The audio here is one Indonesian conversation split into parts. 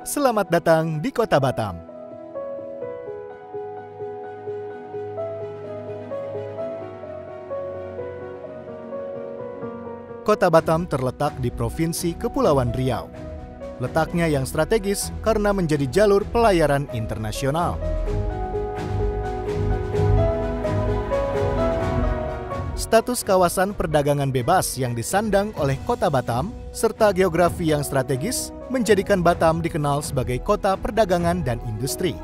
Selamat datang di Kota Batam. Kota Batam terletak di Provinsi Kepulauan Riau. Letaknya yang strategis karena menjadi jalur pelayaran internasional. Status kawasan perdagangan bebas yang disandang oleh Kota Batam, serta geografi yang strategis, menjadikan Batam dikenal sebagai kota perdagangan dan industri.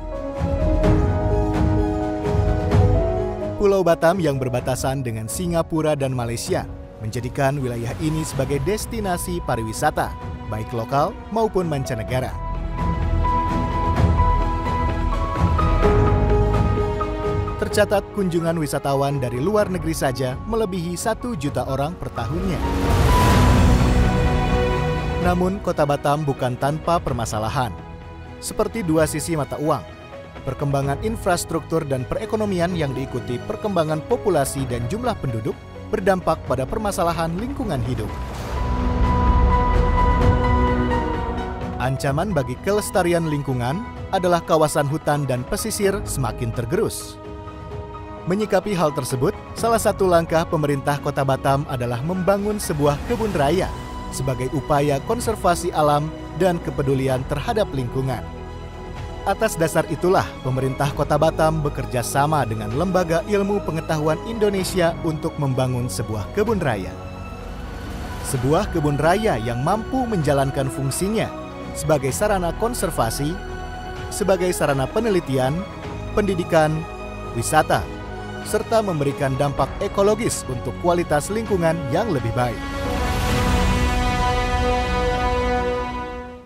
Pulau Batam yang berbatasan dengan Singapura dan Malaysia menjadikan wilayah ini sebagai destinasi pariwisata, baik lokal maupun mancanegara. Tercatat kunjungan wisatawan dari luar negeri saja melebihi 1 juta orang per tahunnya. Namun, Kota Batam bukan tanpa permasalahan. Seperti dua sisi mata uang, perkembangan infrastruktur dan perekonomian yang diikuti perkembangan populasi dan jumlah penduduk berdampak pada permasalahan lingkungan hidup. Ancaman bagi kelestarian lingkungan adalah kawasan hutan dan pesisir semakin tergerus. Menyikapi hal tersebut, salah satu langkah pemerintah Kota Batam adalah membangun sebuah kebun raya sebagai upaya konservasi alam dan kepedulian terhadap lingkungan. Atas dasar itulah, pemerintah Kota Batam bekerja sama dengan Lembaga Ilmu Pengetahuan Indonesia untuk membangun sebuah kebun raya. Sebuah kebun raya yang mampu menjalankan fungsinya sebagai sarana konservasi, sebagai sarana penelitian, pendidikan, wisata, serta memberikan dampak ekologis untuk kualitas lingkungan yang lebih baik.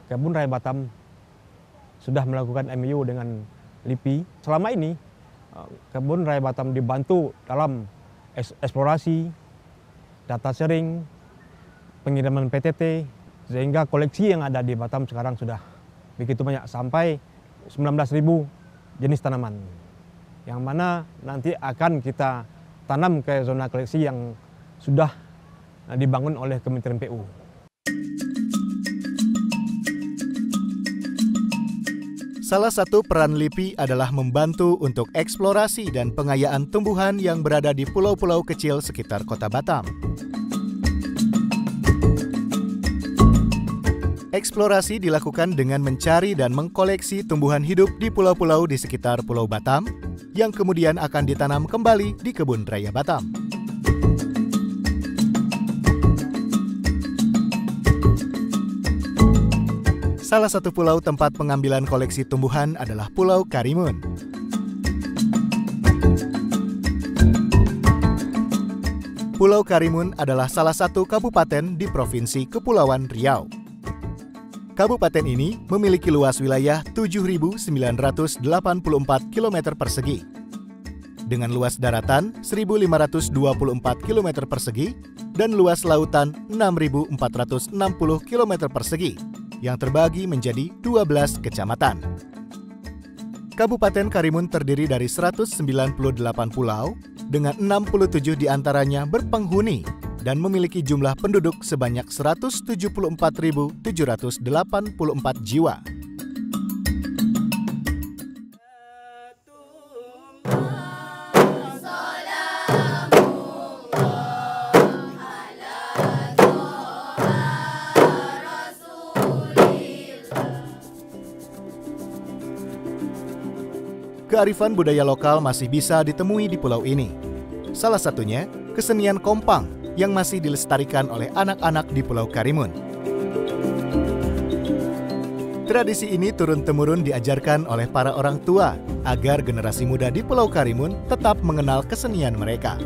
Kebun Raya Batam sudah melakukan MOU dengan LIPI. Selama ini, Kebun Raya Batam dibantu dalam eksplorasi, data sharing, pengiriman PTT, sehingga koleksi yang ada di Batam sekarang sudah begitu banyak, sampai 19.000 jenis tanaman, yang mana nanti akan kita tanam ke zona koleksi yang sudah dibangun oleh Kementerian PU. Salah satu peran LIPI adalah membantu untuk eksplorasi dan pengayaan tumbuhan yang berada di pulau-pulau kecil sekitar Kota Batam. Eksplorasi dilakukan dengan mencari dan mengkoleksi tumbuhan hidup di pulau-pulau di sekitar Pulau Batam, yang kemudian akan ditanam kembali di Kebun Raya Batam. Salah satu pulau tempat pengambilan koleksi tumbuhan adalah Pulau Karimun. Pulau Karimun adalah salah satu kabupaten di Provinsi Kepulauan Riau. Kabupaten ini memiliki luas wilayah 7.984 km persegi, dengan luas daratan 1.524 km persegi dan luas lautan 6.460 km persegi, yang terbagi menjadi 12 kecamatan. Kabupaten Karimun terdiri dari 198 pulau, dengan 67 diantaranya berpenghuni dan memiliki jumlah penduduk sebanyak 174.784 jiwa. Kearifan budaya lokal masih bisa ditemui di pulau ini. Salah satunya, kesenian kompang yang masih dilestarikan oleh anak-anak di Pulau Karimun. Tradisi ini turun-temurun diajarkan oleh para orang tua agar generasi muda di Pulau Karimun tetap mengenal kesenian mereka.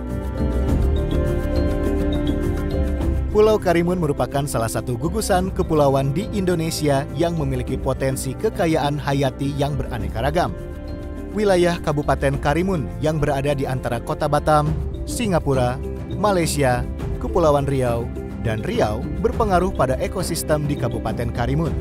Pulau Karimun merupakan salah satu gugusan kepulauan di Indonesia yang memiliki potensi kekayaan hayati yang beraneka ragam. Wilayah Kabupaten Karimun yang berada di antara Kota Batam, Singapura, Malaysia, Kepulauan Riau, dan Riau berpengaruh pada ekosistem di Kabupaten Karimun.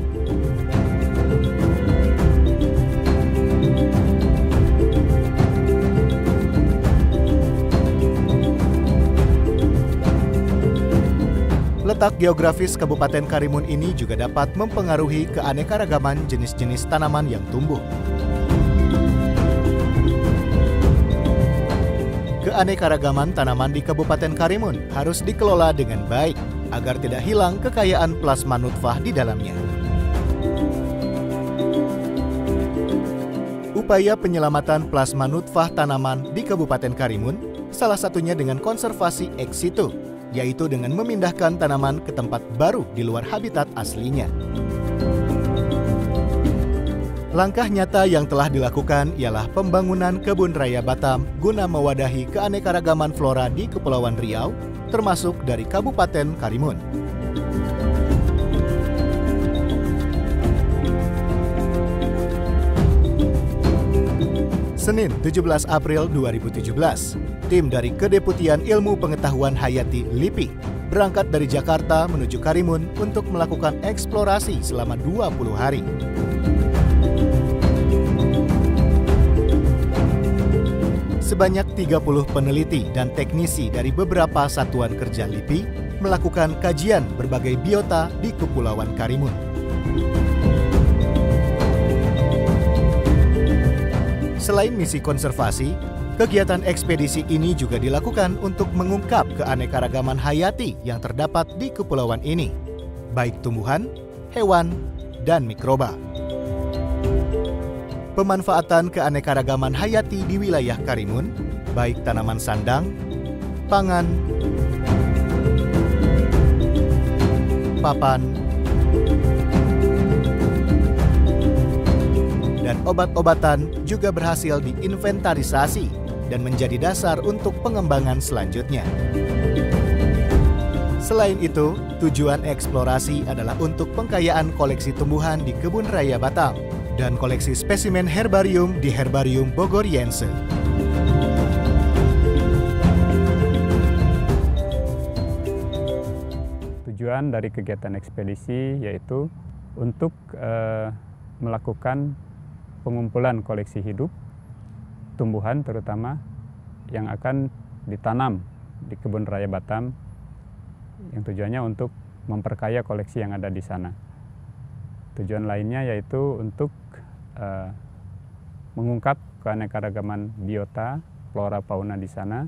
Letak geografis Kabupaten Karimun ini juga dapat mempengaruhi keanekaragaman jenis-jenis tanaman yang tumbuh. Keanekaragaman tanaman di Kabupaten Karimun harus dikelola dengan baik agar tidak hilang kekayaan plasma nutfah di dalamnya. Upaya penyelamatan plasma nutfah tanaman di Kabupaten Karimun salah satunya dengan konservasi ex situ, yaitu dengan memindahkan tanaman ke tempat baru di luar habitat aslinya. Langkah nyata yang telah dilakukan ialah pembangunan Kebun Raya Batam guna mewadahi keanekaragaman flora di Kepulauan Riau, termasuk dari Kabupaten Karimun. Senin 17 April 2017, tim dari Kedeputian Ilmu Pengetahuan Hayati LIPI berangkat dari Jakarta menuju Karimun untuk melakukan eksplorasi selama 20 hari. Sebanyak 30 peneliti dan teknisi dari beberapa satuan kerja LIPI melakukan kajian berbagai biota di Kepulauan Karimun. Selain misi konservasi, kegiatan ekspedisi ini juga dilakukan untuk mengungkap keanekaragaman hayati yang terdapat di kepulauan ini, baik tumbuhan, hewan, dan mikroba. Pemanfaatan keanekaragaman hayati di wilayah Karimun, baik tanaman sandang, pangan, papan, dan obat-obatan juga berhasil diinventarisasi dan menjadi dasar untuk pengembangan selanjutnya. Selain itu, tujuan eksplorasi adalah untuk pengkayaan koleksi tumbuhan di Kebun Raya Batam dan koleksi spesimen herbarium di Herbarium Bogoriense. Tujuan dari kegiatan ekspedisi yaitu untuk melakukan pengumpulan koleksi hidup, tumbuhan terutama yang akan ditanam di Kebun Raya Batam, yang tujuannya untuk memperkaya koleksi yang ada di sana. Tujuan lainnya yaitu untuk mengungkap keanekaragaman biota, flora, fauna di sana,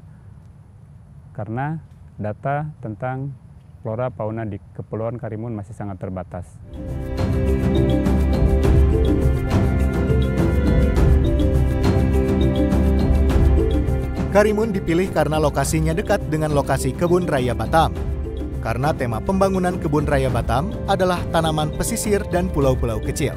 karena data tentang flora, fauna di Kepulauan Karimun masih sangat terbatas. Karimun dipilih karena lokasinya dekat dengan lokasi Kebun Raya Batam. Karena tema pembangunan Kebun Raya Batam adalah tanaman pesisir dan pulau-pulau kecil.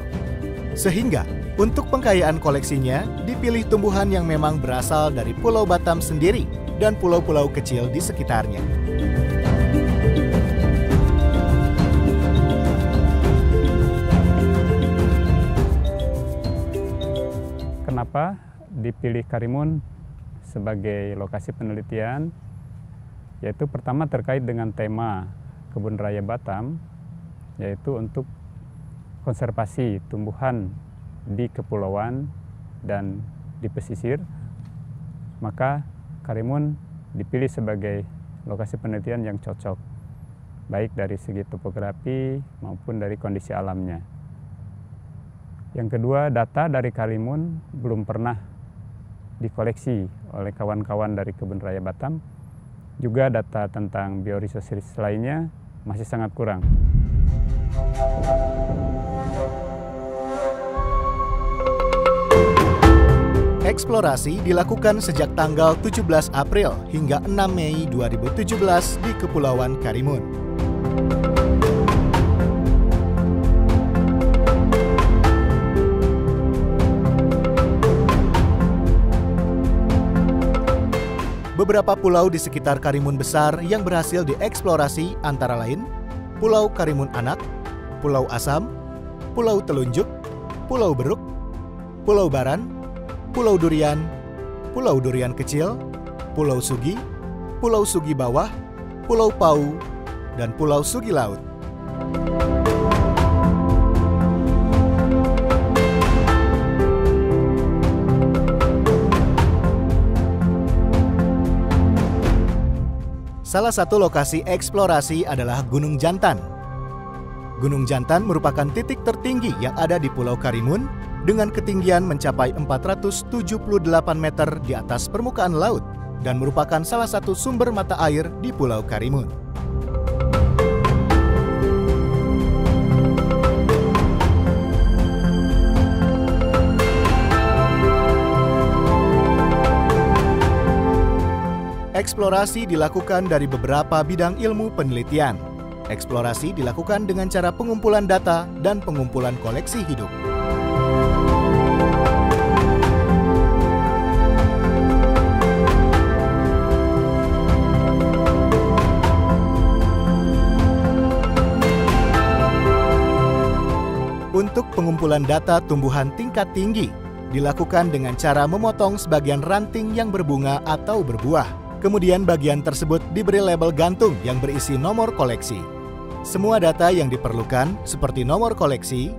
Sehingga, untuk pengkayaan koleksinya, dipilih tumbuhan yang memang berasal dari Pulau Batam sendiri dan pulau-pulau kecil di sekitarnya. Kenapa dipilih Karimun sebagai lokasi penelitian? Yaitu pertama terkait dengan tema Kebun Raya Batam, yaitu untuk konservasi tumbuhan di kepulauan dan di pesisir, maka Karimun dipilih sebagai lokasi penelitian yang cocok, baik dari segi topografi maupun dari kondisi alamnya. Yang kedua, data dari Karimun belum pernah dikoleksi oleh kawan-kawan dari Kebun Raya Batam. Juga data tentang bioresources lainnya masih sangat kurang. Eksplorasi dilakukan sejak tanggal 17 April hingga 6 Mei 2017 di Kepulauan Karimun. Beberapa pulau di sekitar Karimun besar yang berhasil dieksplorasi antara lain Pulau Karimun Anak, Pulau Asam, Pulau Telunjuk, Pulau Beruk, Pulau Baran, Pulau Durian, Pulau Durian Kecil, Pulau Sugi, Pulau Sugi Bawah, Pulau Pau, dan Pulau Sugi Laut. Salah satu lokasi eksplorasi adalah Gunung Jantan. Gunung Jantan merupakan titik tertinggi yang ada di Pulau Karimun dengan ketinggian mencapai 478 meter di atas permukaan laut dan merupakan salah satu sumber mata air di Pulau Karimun. Eksplorasi dilakukan dari beberapa bidang ilmu penelitian. Eksplorasi dilakukan dengan cara pengumpulan data dan pengumpulan koleksi hidup. Untuk pengumpulan data tumbuhan tingkat tinggi, dilakukan dengan cara memotong sebagian ranting yang berbunga atau berbuah. Kemudian bagian tersebut diberi label gantung yang berisi nomor koleksi. Semua data yang diperlukan seperti nomor koleksi,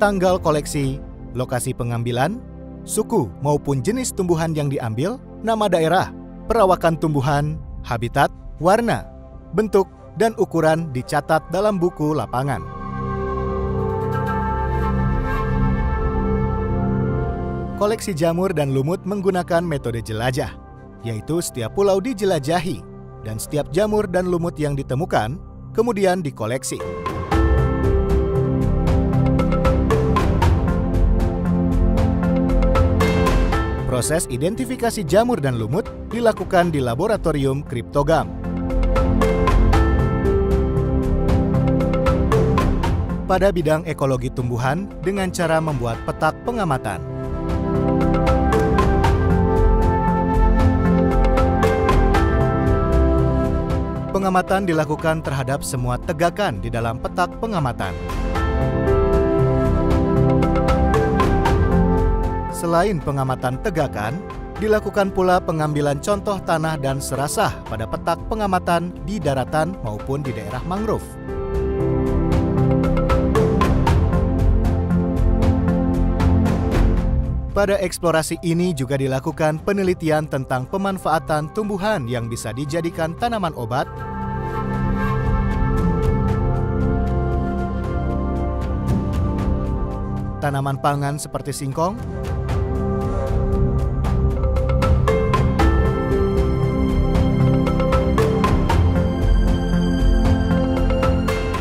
tanggal koleksi, lokasi pengambilan, suku maupun jenis tumbuhan yang diambil, nama daerah, perawakan tumbuhan, habitat, warna, bentuk, dan ukuran dicatat dalam buku lapangan. Koleksi jamur dan lumut menggunakan metode jelajah, yaitu setiap pulau dijelajahi dan setiap jamur dan lumut yang ditemukan kemudian dikoleksi. Proses identifikasi jamur dan lumut dilakukan di laboratorium kriptogam. Pada bidang ekologi tumbuhan dengan cara membuat petak pengamatan. Pengamatan dilakukan terhadap semua tegakan di dalam petak pengamatan. Selain pengamatan tegakan, dilakukan pula pengambilan contoh tanah dan serasah pada petak pengamatan di daratan maupun di daerah mangrove. Pada eksplorasi ini juga dilakukan penelitian tentang pemanfaatan tumbuhan yang bisa dijadikan tanaman obat, tanaman pangan seperti singkong,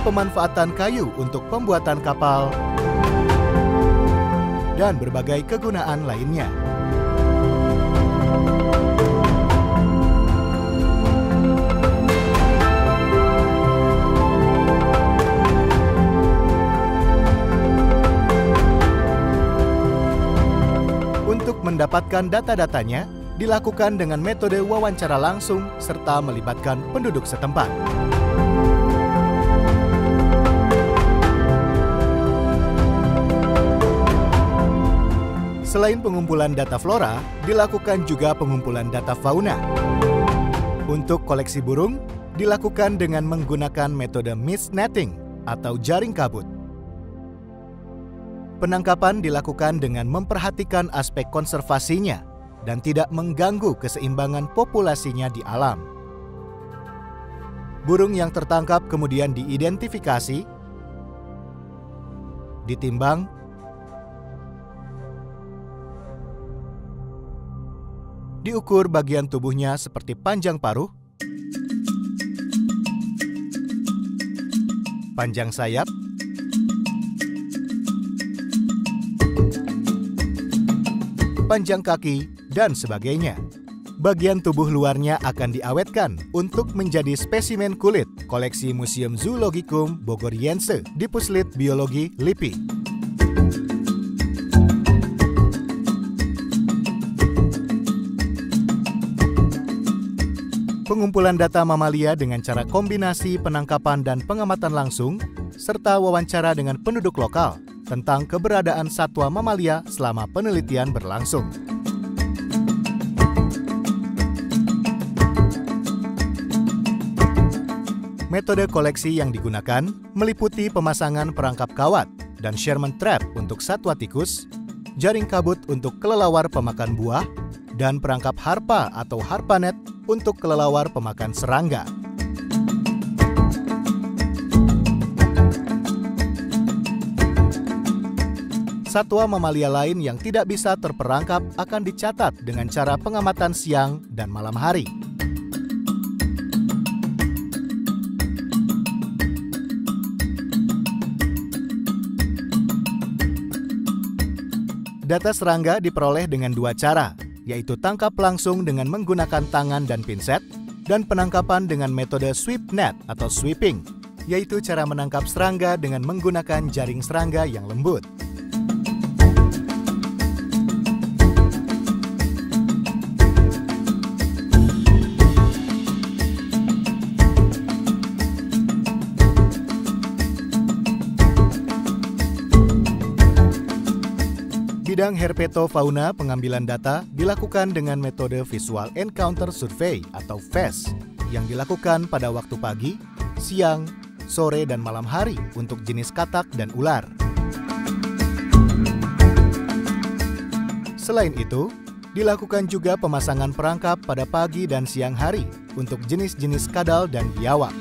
pemanfaatan kayu untuk pembuatan kapal, dan berbagai kegunaan lainnya. Untuk mendapatkan data-datanya, dilakukan dengan metode wawancara langsung serta melibatkan penduduk setempat. Selain pengumpulan data flora, dilakukan juga pengumpulan data fauna. Untuk koleksi burung, dilakukan dengan menggunakan metode mist netting atau jaring kabut. Penangkapan dilakukan dengan memperhatikan aspek konservasinya dan tidak mengganggu keseimbangan populasinya di alam. Burung yang tertangkap kemudian diidentifikasi, ditimbang, diukur bagian tubuhnya seperti panjang paruh, panjang sayap, panjang kaki, dan sebagainya. Bagian tubuh luarnya akan diawetkan untuk menjadi spesimen kulit koleksi Museum Zoologicum Bogoriense di Puslit Biologi LIPI. Pengumpulan data mamalia dengan cara kombinasi penangkapan dan pengamatan langsung, serta wawancara dengan penduduk lokal tentang keberadaan satwa mamalia selama penelitian berlangsung. Metode koleksi yang digunakan meliputi pemasangan perangkap kawat dan Sherman trap untuk satwa tikus, jaring kabut untuk kelelawar pemakan buah, dan perangkap harpa atau harpanet untuk kelelawar pemakan serangga. Satwa mamalia lain yang tidak bisa terperangkap akan dicatat dengan cara pengamatan siang dan malam hari. Data serangga diperoleh dengan dua cara, yaitu tangkap langsung dengan menggunakan tangan dan pinset, dan penangkapan dengan metode sweep net atau sweeping, yaitu cara menangkap serangga dengan menggunakan jaring serangga yang lembut. Bidang herpetofauna pengambilan data dilakukan dengan metode Visual Encounter Survey atau VES yang dilakukan pada waktu pagi, siang, sore, dan malam hari untuk jenis katak dan ular. Selain itu, dilakukan juga pemasangan perangkap pada pagi dan siang hari untuk jenis-jenis kadal dan biawak.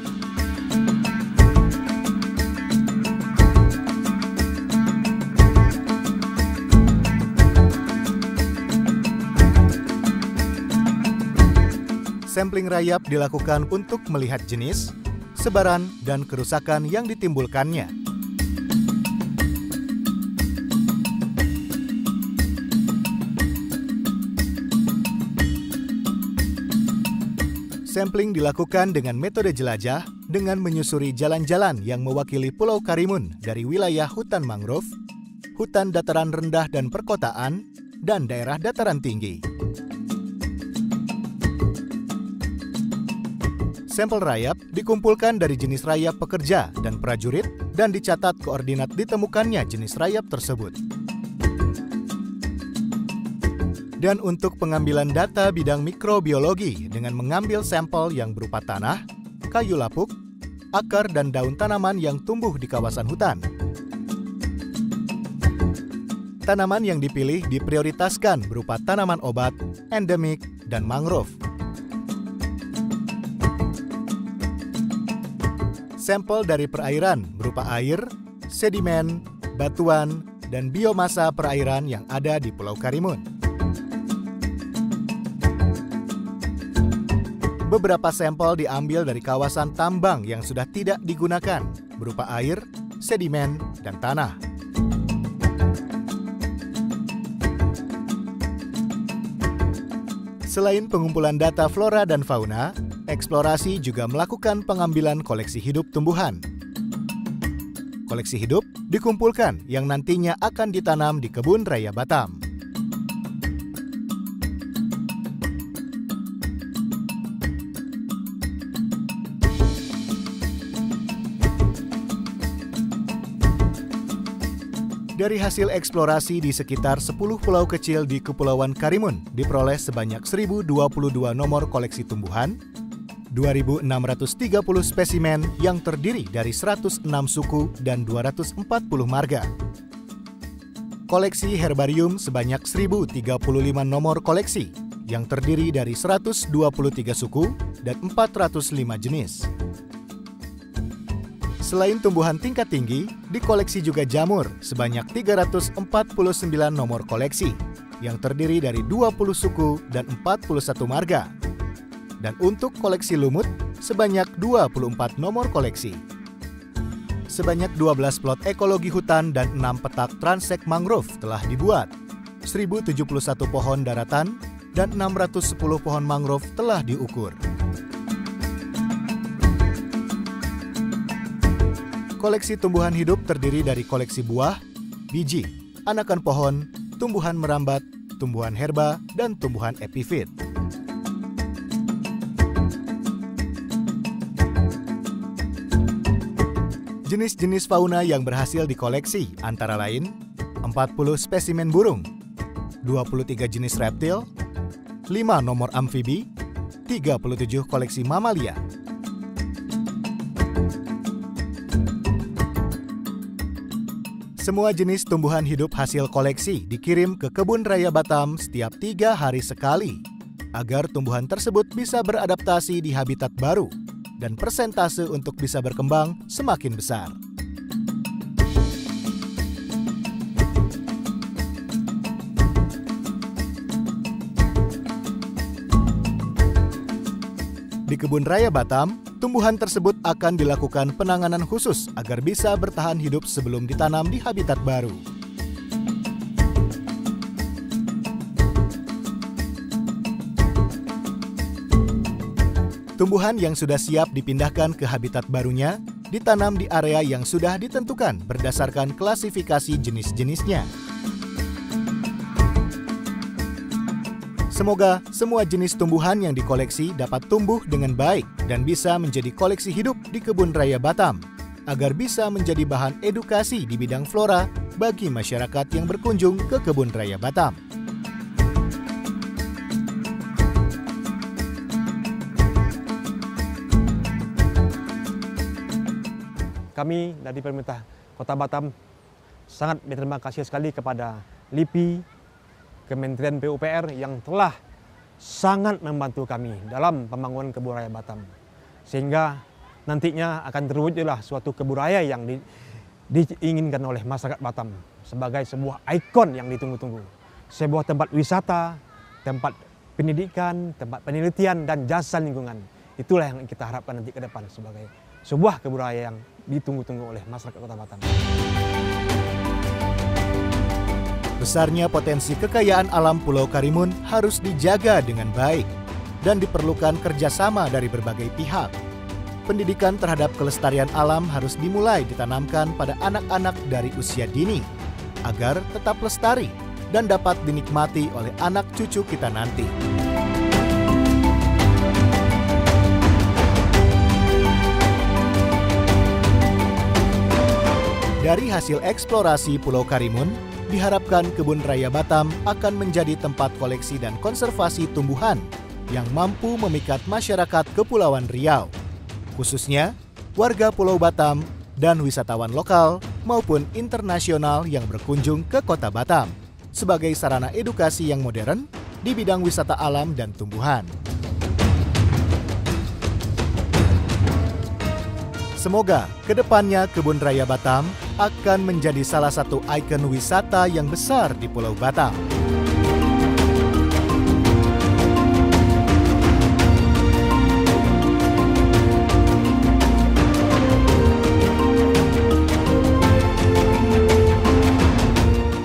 Sampling rayap dilakukan untuk melihat jenis, sebaran, dan kerusakan yang ditimbulkannya. Sampling dilakukan dengan metode jelajah dengan menyusuri jalan-jalan yang mewakili Pulau Karimun dari wilayah hutan mangrove, hutan dataran rendah dan perkotaan, dan daerah dataran tinggi. Sampel rayap dikumpulkan dari jenis rayap pekerja dan prajurit dan dicatat koordinat ditemukannya jenis rayap tersebut. Dan untuk pengambilan data bidang mikrobiologi dengan mengambil sampel yang berupa tanah, kayu lapuk, akar dan daun tanaman yang tumbuh di kawasan hutan. Tanaman yang dipilih diprioritaskan berupa tanaman obat, endemik, dan mangrove. Sampel dari perairan berupa air, sedimen, batuan, dan biomasa perairan yang ada di Pulau Karimun. Beberapa sampel diambil dari kawasan tambang yang sudah tidak digunakan, berupa air, sedimen, dan tanah. Selain pengumpulan data flora dan fauna, eksplorasi juga melakukan pengambilan koleksi hidup tumbuhan. Koleksi hidup dikumpulkan yang nantinya akan ditanam di Kebun Raya Batam. Dari hasil eksplorasi di sekitar 10 pulau kecil di Kepulauan Karimun diperoleh sebanyak 1022 nomor koleksi tumbuhan, 2.630 spesimen yang terdiri dari 106 suku dan 240 marga. Koleksi herbarium sebanyak 1.035 nomor koleksi yang terdiri dari 123 suku dan 405 jenis. Selain tumbuhan tingkat tinggi, dikoleksi juga jamur sebanyak 349 nomor koleksi yang terdiri dari 20 suku dan 41 marga. Dan untuk koleksi lumut, sebanyak 24 nomor koleksi. Sebanyak 12 plot ekologi hutan dan 6 petak transek mangrove telah dibuat. 1.071 pohon daratan dan 610 pohon mangrove telah diukur. Koleksi tumbuhan hidup terdiri dari koleksi buah, biji, anakan pohon, tumbuhan merambat, tumbuhan herba, dan tumbuhan epifit. Jenis-jenis fauna yang berhasil dikoleksi antara lain 40 spesimen burung, 23 jenis reptil, 5 nomor amfibi, 37 koleksi mamalia. Semua jenis tumbuhan hidup hasil koleksi dikirim ke Kebun Raya Batam setiap 3 hari sekali, agar tumbuhan tersebut bisa beradaptasi di habitat baru dan persentase untuk bisa berkembang semakin besar. Di Kebun Raya Batam, tumbuhan tersebut akan dilakukan penanganan khusus agar bisa bertahan hidup sebelum ditanam di habitat baru. Tumbuhan yang sudah siap dipindahkan ke habitat barunya ditanam di area yang sudah ditentukan berdasarkan klasifikasi jenis-jenisnya. Semoga semua jenis tumbuhan yang dikoleksi dapat tumbuh dengan baik dan bisa menjadi koleksi hidup di Kebun Raya Batam, agar bisa menjadi bahan edukasi di bidang flora bagi masyarakat yang berkunjung ke Kebun Raya Batam. Kami dari pemerintah Kota Batam sangat berterima kasih sekali kepada LIPI, Kementerian PUPR yang telah sangat membantu kami dalam pembangunan Kebun Raya Batam. Sehingga nantinya akan terwujudlah suatu kebun raya yang diinginkan oleh masyarakat Batam sebagai sebuah ikon yang ditunggu-tunggu. Sebuah tempat wisata, tempat pendidikan, tempat penelitian, dan jasa lingkungan. Itulah yang kita harapkan nanti ke depan sebagai sebuah kebun raya yang ditunggu-tunggu oleh masyarakat Kota Batam. Besarnya potensi kekayaan alam Pulau Karimun harus dijaga dengan baik dan diperlukan kerjasama dari berbagai pihak. Pendidikan terhadap kelestarian alam harus dimulai ditanamkan pada anak-anak dari usia dini agar tetap lestari dan dapat dinikmati oleh anak cucu kita nanti. Dari hasil eksplorasi Pulau Karimun, diharapkan Kebun Raya Batam akan menjadi tempat koleksi dan konservasi tumbuhan yang mampu memikat masyarakat Kepulauan Riau, khususnya warga Pulau Batam dan wisatawan lokal maupun internasional yang berkunjung ke Kota Batam sebagai sarana edukasi yang modern di bidang wisata alam dan tumbuhan. Semoga kedepannya Kebun Raya Batam akan menjadi salah satu ikon wisata yang besar di Pulau Batam.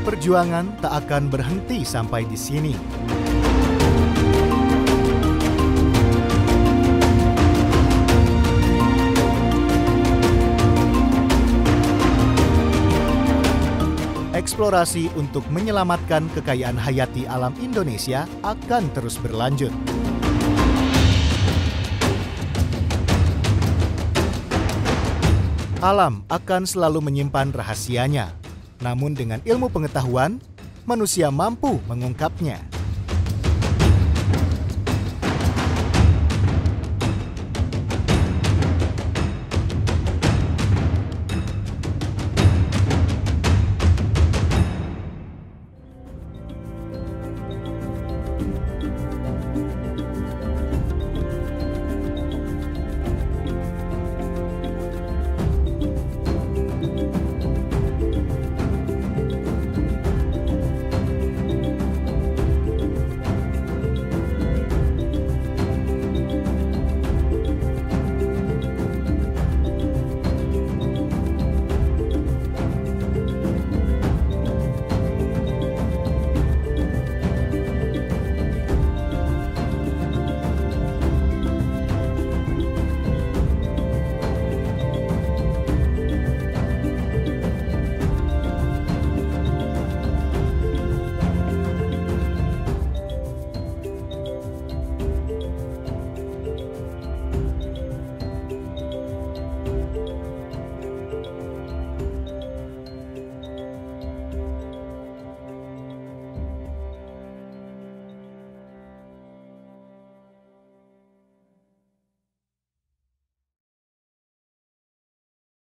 Perjuangan tak akan berhenti sampai di sini. Eksplorasi untuk menyelamatkan kekayaan hayati alam Indonesia akan terus berlanjut. Alam akan selalu menyimpan rahasianya, namun dengan ilmu pengetahuan, manusia mampu mengungkapnya.